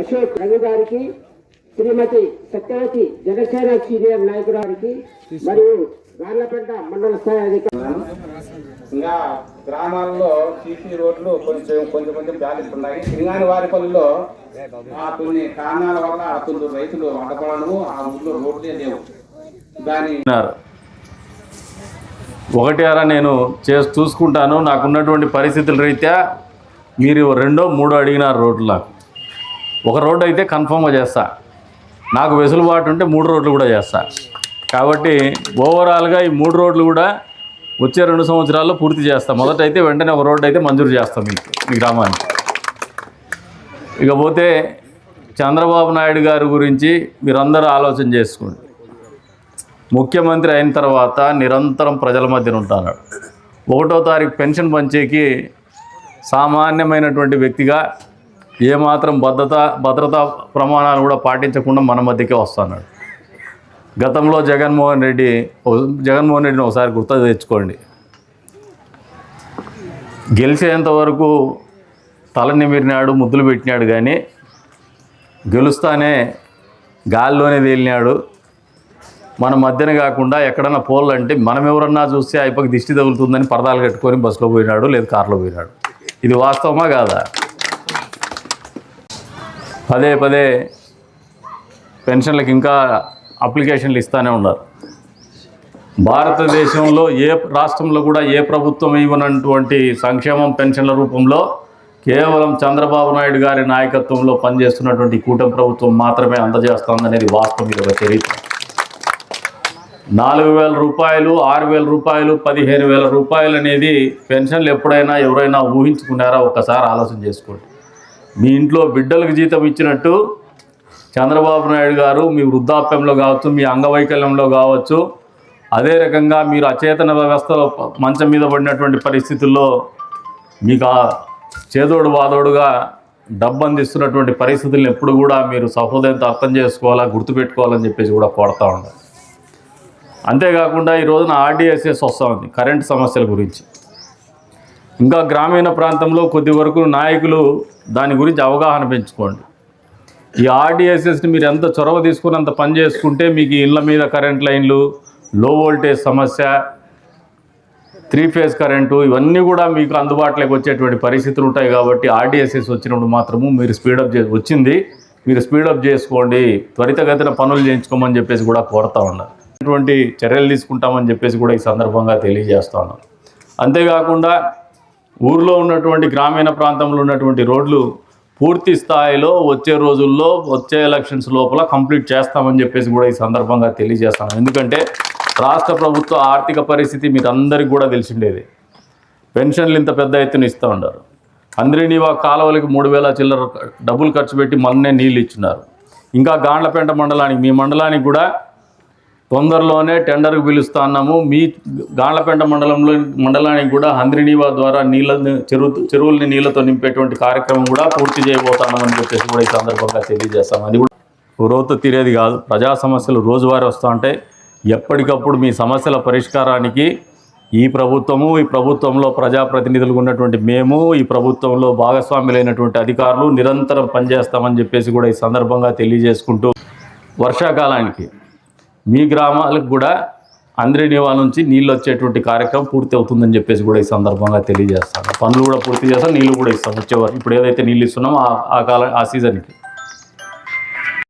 అశోక్ రవి గారికి, శ్రీమతి సత్యవతి జనసేన సీనియర్ నాయకురానికి మరియు గార్లపేట మండల స్థాయి అధికారి. ఇంకా గ్రామాల్లో సీసీ రోడ్లు కొంచెం బ్యాలెన్స్ ఉన్నాయి. సింగాని వారిపల్లిలో కొన్ని కారణాల వల్ల కొందరు రైతులు అడ్డపడము, ఆ ఊళ్ళో రోడ్లే లేవు. దాని ఒకటి అరా నేను చూసుకుంటాను, నాకున్నటువంటి పరిస్థితుల రీత్యా మీరు 2, 3 అడిగినారు రోడ్లు. నాకు ఒక రోడ్డు అయితే కన్ఫర్మ్గా చేస్తా, నాకు వెసులుబాటు ఉంటే 3 రోడ్లు కూడా చేస్తా. కాబట్టి ఓవరాల్గా ఈ 3 రోడ్లు కూడా వచ్చే 2 సంవత్సరాల్లో పూర్తి చేస్తాం. మొదట అయితే వెంటనే ఒక రోడ్డు అయితే మంజూరు చేస్తాం మీకు, మీ గ్రామానికి. ఇకపోతే చంద్రబాబు నాయుడు గారి గురించి మీరందరూ ఆలోచన చేసుకోండి. ముఖ్యమంత్రి అయిన తర్వాత నిరంతరం ప్రజల మధ్యన ఉంటున్నాడు. 1వ తారీఖు పెన్షన్ పంచేకి సామాన్యమైనటువంటి వ్యక్తిగా ఏమాత్రం భద్రతా ప్రమాణాలు కూడా పాటించకుండా మన మధ్యకే వస్తున్నాడు. గతంలో జగన్మోహన్ రెడ్డిని ఒకసారి గుర్తు తెచ్చుకోండి. గెలిచేంత వరకు తల నిమిరినాడు, ముద్దులు పెట్టినాడు, కానీ గెలుస్తానే గాల్లోనే తేలినాడు. మన మధ్యన కాకుండా ఎక్కడన్నా పోలంటే మనం ఎవరన్నా చూస్తే అయిపోయి దిష్టి తగులుతుందని పరదాలు కట్టుకొని బస్సులో పోయినాడు, లేదు కారులో పోయినాడు. ఇది వాస్తవమా కాదా? పదే పెన్షన్లకు ఇంకా అప్లికేషన్లు ఇస్తూనే ఉన్నారు. భారతదేశంలో ఏ రాష్ట్రంలో కూడా ఏ ప్రభుత్వం ఇవ్వనటువంటి సంక్షేమం పెన్షన్ల రూపంలో కేవలం చంద్రబాబు నాయుడు గారి నాయకత్వంలో పనిచేస్తున్నటువంటి కూటమి ప్రభుత్వం మాత్రమే అందజేస్తుందనేది వాస్తవం. ఇది ఒక చరిత్ర. 4,000 రూపాయలు, 6,000 రూపాయలు, 15,000 రూపాయలు అనేది పెన్షన్లు ఎప్పుడైనా ఎవరైనా ఊహించుకున్నారా? ఒక్కసారి ఆలోచన చేసుకోండి. మీ ఇంట్లో బిడ్డలకు జీతం ఇచ్చినట్టు చంద్రబాబు నాయుడు గారు మీ వృద్ధాప్యంలో కావచ్చు, మీ అంగవైకల్యంలో కావచ్చు, అదే రకంగా మీరు అచేతన వ్యవస్థలో మంచం మీద పడినటువంటి పరిస్థితుల్లో మీకు చేదోడు వాదోడుగా డబ్బు అందిస్తున్నటువంటి పరిస్థితులను ఎప్పుడు కూడా మీరు సహృదయంతో అర్థం చేసుకోవాలా, గుర్తుపెట్టుకోవాలని చెప్పేసి కూడా కోరుతూ ఉండాలి. అంతేకాకుండా ఈ రోజున ఆర్డీఎస్ఎస్ వస్తూ ఉంది కరెంటు సమస్యల గురించి. ఇంకా గ్రామీణ ప్రాంతంలో కొద్ది వరకు నాయకులు దాని గురించి అవగాహన పెంచుకోండి. ఈ ఆర్డీఎస్ఎస్ని మీరు ఎంత చొరవ తీసుకుని అంత పని చేసుకుంటే మీకు ఇళ్ళ మీద కరెంట్ లైన్లు, లో వోల్టేజ్ సమస్య, 3 ఫేజ్ కరెంటు, ఇవన్నీ కూడా మీకు అందుబాటులోకి వచ్చేటువంటి పరిస్థితులు ఉంటాయి. కాబట్టి ఆర్డీఎస్ఎస్ వచ్చినప్పుడు మాత్రము మీరు స్పీడప్ చేసుకోండి, త్వరితగతిన పనులు చేయించుకోమని చెప్పేసి కూడా కోరుతూ ఉన్నారు. అటువంటి చర్యలు తీసుకుంటామని చెప్పేసి కూడా ఈ సందర్భంగా తెలియజేస్తా ఉన్నాం. అంతేకాకుండా ఊర్లో ఉన్నటువంటి గ్రామీణ ప్రాంతంలో ఉన్నటువంటి రోడ్లు పూర్తి స్థాయిలో వచ్చే రోజుల్లో, వచ్చే ఎలక్షన్స్ లోపల కంప్లీట్ చేస్తామని చెప్పేసి కూడా ఈ సందర్భంగా తెలియజేస్తాను. ఎందుకంటే రాష్ట్ర ప్రభుత్వ ఆర్థిక పరిస్థితి మీకు అందరికీ కూడా తెలిసిండేది. పెన్షన్లు ఇంత పెద్ద ఎత్తున ఇస్తూ ఉన్నారు. అందరినీవా కాలువలకి 3,000 చిల్లర డబ్బులు ఖర్చు పెట్టి మొన్నే నీళ్ళు ఇచ్చినారు. ఇంకా గాండ్లపేట మండలానికి, మీ మండలానికి కూడా తొందరలోనే టెండర్కి పిలుస్తా ఉన్నాము. మీ గాండ్లపేట మండలానికి కూడా హంద్రినీవా ద్వారా చెరువుల్ని నీళ్ళతో నింపేటువంటి కార్యక్రమం కూడా పూర్తి చేయబోతున్నామని చెప్పేసి కూడా ఈ సందర్భంగా తెలియజేస్తాం. అది కూడా రోజుతో తీరేది కాదు. ప్రజా సమస్యలు రోజువారీ వస్తూ ఉంటాయి. ఎప్పటికప్పుడు మీ సమస్యల పరిష్కారానికి ఈ ప్రభుత్వంలో ప్రజాప్రతినిధులుగా ఉన్నటువంటి మేము, ఈ ప్రభుత్వంలో భాగస్వాములైనటువంటి అధికారులు నిరంతరం పనిచేస్తామని చెప్పేసి కూడా ఈ సందర్భంగా తెలియజేసుకుంటూ, వర్షాకాలానికి మీ గ్రామాలకు కూడా అందరినీవా నుంచి నీళ్ళు వచ్చేటువంటి కార్యక్రమం పూర్తి అవుతుందని చెప్పేసి కూడా ఈ సందర్భంగా తెలియజేస్తాను. పనులు కూడా పూర్తి చేస్తాం, నీళ్ళు కూడా ఇస్తాం వచ్చేవారు. ఇప్పుడు ఏదైతే నీళ్ళు ఇస్తున్నామో ఆ సీజన్కి